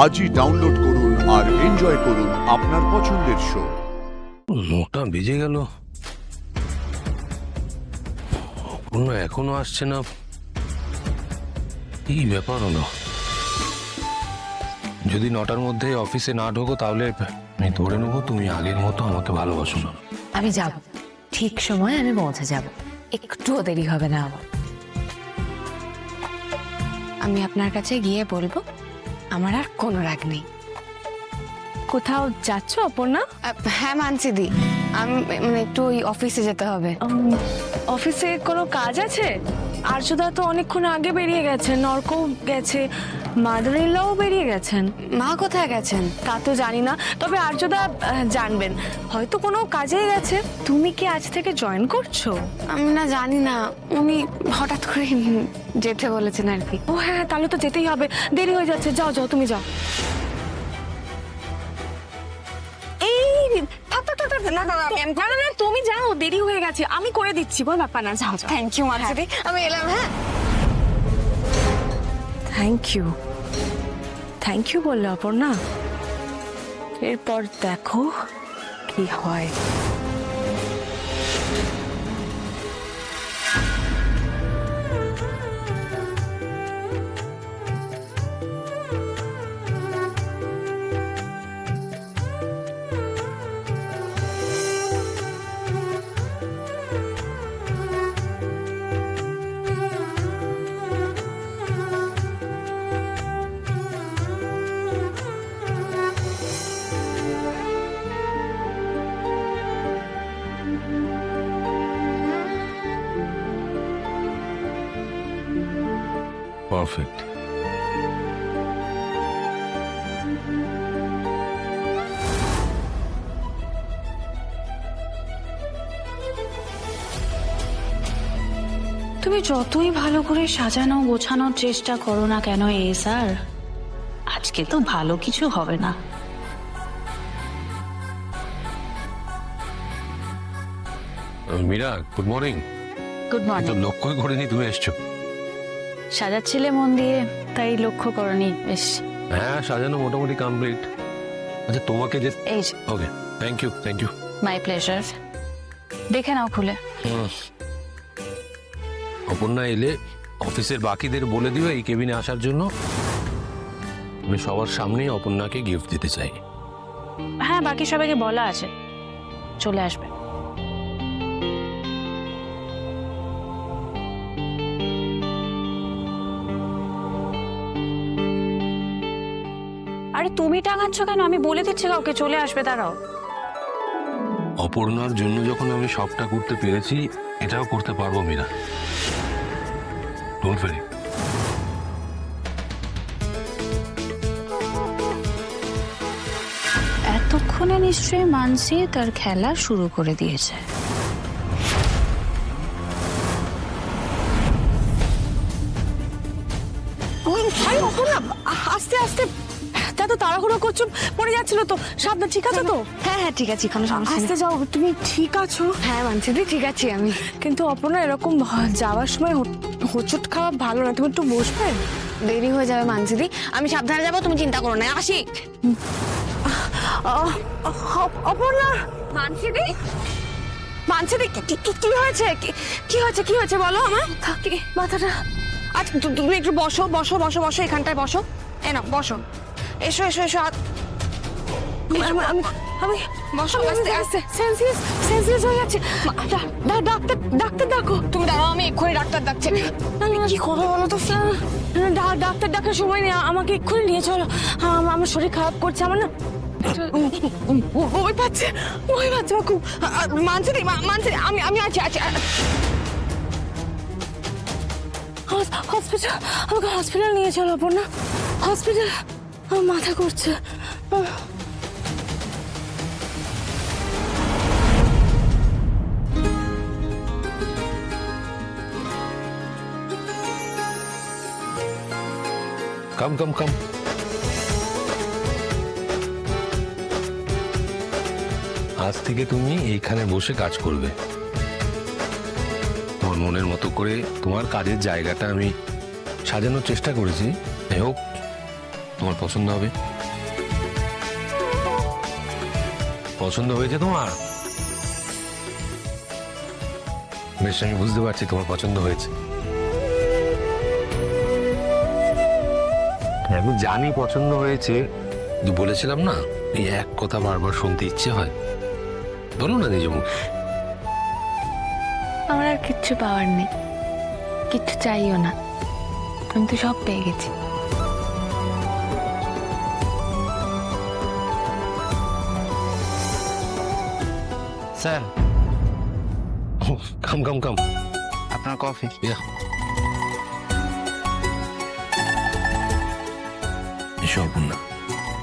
আজই ডাউনলোড করুন আর এনজয় করুন আপনার পছন্দের শো। নোটটা ভিজে গেল, অন্য এখনো আসছে না। কি ব্যাপার হলো? যদি 9টার মধ্যে অফিসে না ঢোকো তাহলে আমি ধরে নেবো তুমি আগের মতো আমাকে ভালোবাসো না। আমি যাব, ঠিক সময় আমি পৌঁছে যাব, একটুও দেরি হবে না আমার। আমি আপনার কাছে গিয়ে বলবো আমার আর কোনো রাগ নেই। কোথাও যাচ্ছ অপর্ণা? হ্যাঁ মানছি দি, আমি মানে একটু ওই অফিসে যেতে হবে। অফিসে কোনো কাজ আছে? আর্যদা তো অনেকক্ষণ আগে বেরিয়ে গেছেন, নরকও গেছে, মাদার ইন লও বেরিয়ে গেছেন। মা কোথায় গেছেন? তা তো জানি না, তবে আর্যদা জানবেন, হয়তো কোনো কাজে গেছে। তুমি কি আজ থেকে জয়েন করছো? আমি না জানি না, উনি হঠাৎ করে যেতে বলেছেন আর কি। ও হ্যাঁ, তাহলে তো যেতেই হবে, দেরি হয়ে যাচ্ছে। যাও যাও, তুমি যাও। এই থাক থাক থাক, না না না, না না, তুমি যাও, দেরি হয়ে গেছে, আমি করে দিচ্ছি, কোনো ব্যাপার না, যাও যাও। থ্যাংক ইউ মানছি দি, আমি এলাম। হ্যাঁ থ্যাংক ইউ, থ্যাংক ইউ বললে অপর্ণা, এরপর দেখো কি হয়। পারফেক্ট। তুমি যতই ভালো করে সাজানো গোছানোর চেষ্টা করো না কেন স্যার, আজকে তো ভালো কিছু হবে না। Meera, good morning. গুড তো মর্নিং। লক্ষ্যই করিনি তুমি এসছো। সাজাচ্ছিলে মন দিয়ে, তাই লক্ষ্য করনি। বেশ, হ্যাঁ, সাজানো মোটামুটি কমপ্লিট। আচ্ছা, তোমাকে যে এই যে, okay, thank you thank you. My pleasure. দেখে নাও খুলে। অপর্ণা এলে অফিসের বাকিদের বলে দিও এই কেবিনে আসার জন্য। আমি সবার সামনেই অপর্ণাকে গিফট দিতে চাই। হ্যাঁ, বাকি সবাইকে বলা আছে, চলে আসবে। আরে তুমি টাঙাচ্ছ কেন? আমি বলে দিচ্ছি কাউকে চলে আসবে, দাঁড়াও। অপর্ণার জন্য যখন আমি সবটা করতে পেরেছি, এটাও করতে পারবো মীরা। Don't worry. এতক্ষণে নিশ্চয়ই মানসি তার খেলা শুরু করে দিয়েছে। আস্তে আস্তে, তা তো তাড়াহুড়ো করছো, পড়ে যাচ্ছিল তো, সাবধান। ঠিক আছে তো? হ্যাঁ হ্যাঁ ঠিক আছে, কোনো সমস্যা আস্তে নেই। যাও। তুমি ঠিক আছো? হ্যাঁ মানছি দি, ঠিক আছি আমি। কিন্তু অপর্ণা, এরকম যাওয়ার সময় হোঁচট খাওয়া ভালো না, তুমি একটু বসবে। দেরি হয়ে যাবে মানছি দি, আমি সাবধানে যাবো, তুমি চিন্তা করো না। আসি। অপর্ণা, মানছি দি, মানছি দি, কি হয়েছে? কি হয়েছে? কি হয়েছে বলো আমার। মাথাটা। আচ্ছা তুমি একটু বসো বসো বসো বসো, এখানটায় বসো। এ নাও বসো, এসো এসো এসো। আমি বসো আস্তে আস্তে। সেন্সিয়াস হয়ে যাচ্ছে। ডাক্তার, ডাক্তার ডাকো। তুমি দাঁড়াও, আমি এক্ষুনি ডাক্তার ডাকছি। কি করবো বলো তো? ডাক্তার ডাকার সময় নেই, আমাকে এক্ষুনি নিয়ে চলো। আমার শরীর খারাপ করছে, আমার না ওই পাচ্ছে খুব। মানছি দি, মানছি দি, আমি আছি আছি। হসপিটাল, আমাকে হসপিটাল নিয়ে চলো অপর্ণা, হসপিটাল। আমার মাথা করছে। কাম কাম কাম। আজ থেকে তুমি এইখানে বসে কাজ করবে। তোমার মনের মতো করে তোমার কাজের জায়গাটা আমি সাজানোর চেষ্টা করেছি। যাই হোক, তোমার পছন্দ হবে। পছন্দ হয়েছে তোমার? বেশ, আমি বুঝতে পারছি তোমার পছন্দ হয়েছে। আমি জানি পছন্দ হয়েছে, কিন্তু বলেছিলাম না, এই এক কথা বারবার শুনতে ইচ্ছে হয়। বলো না নিজ মুখ। আমার আর কিচ্ছু পাওয়ার নেই, কিচ্ছু চাইও না, আমি তো সব পেয়ে গেছি। স্যার, কাম কাম কাম। আপনার কফি। এসো অপর্ণা,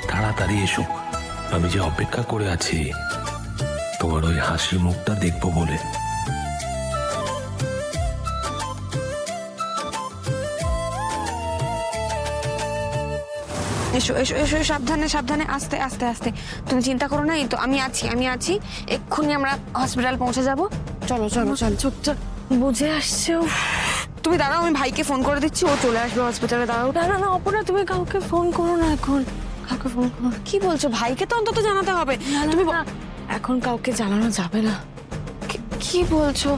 তাড়াতাড়ি এসো। আমি যে অপেক্ষা করে আছি তোমার ওই হাসি মুখটা দেখবো বলে। এসো এসো এসো, সাবধানে সাবধানে, আস্তে আস্তে আস্তে। তুমি চিন্তা করো না, এই তো আমি আছি। এক্ষুনি আমরা হসপিটাল পৌঁছে যাব। চলো চলো চলো। চুপচাপ বুঝে আসছে। তুমি দাঁড়াও, আমি ভাইকে ফোন করে দিচ্ছি, ও চলে আসবে হসপিটালে। দাঁড়াও। না না না অপর্ণা, তুমি কাউকে ফোন করো না এখন, কাউকে ফোন করো না। কি বলছো? ভাইকে তো অন্তত জানাতে হবে। তুমি এখন কাউকে জানানো যাবে না। কি বলছো?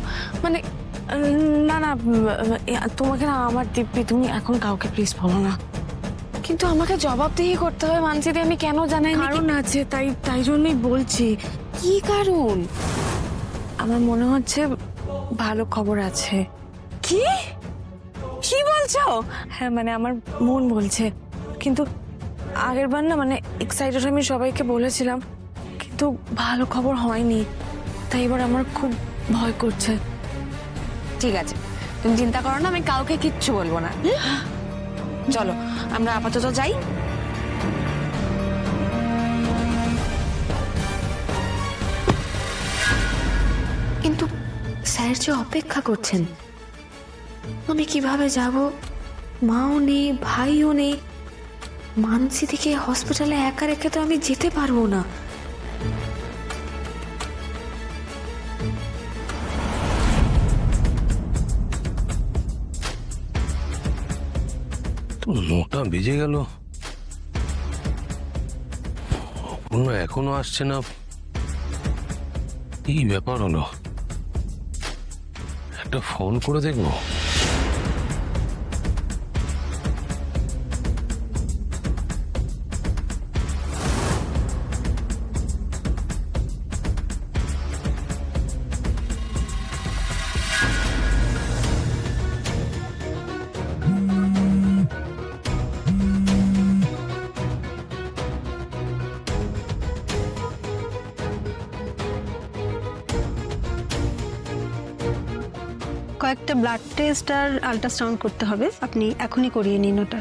মানে না না, তোমাকে না আমার দিব্যি, তুমি এখন কাউকে প্লিজ বলো না। কিন্তু আমাকে জবাবদিহি করতে হবে মানসিদি, আমি কেন জানাই? কারণ আছে, তাই জন্যই বলছি। কি কারণ? আমার মনে হচ্ছে ভালো খবর আছে। কি কি বলছো? হ্যাঁ মানে আমার মন বলছে, কিন্তু আগের বার না মানে এক্সাইটেড আমি সবাইকে বলেছিলাম, কিন্তু ভালো খবর হয়নি, তাই এবার আমার খুব ভয় করছে। ঠিক আছে, তুমি চিন্তা করো না, আমি কাউকে কিচ্ছু বলবো না। চলো আমরা আপাতত যাই। কিন্তু স্যার যে অপেক্ষা করছেন, আমি কিভাবে যাব? মাও নেই, ভাইও নেই, মানসিদিকে হসপিটালে একা রেখে তো আমি যেতে পারবো না। নটা বেজে গেল, অপর্ণা এখনো আসছে না। কি ব্যাপার হলো? একটা ফোন করে দেখবো। কয়েকটা ব্লাড টেস্ট আর আল্ট্রাসাউন্ড করতে হবে, আপনি এখনই করিয়ে নিন ওটা।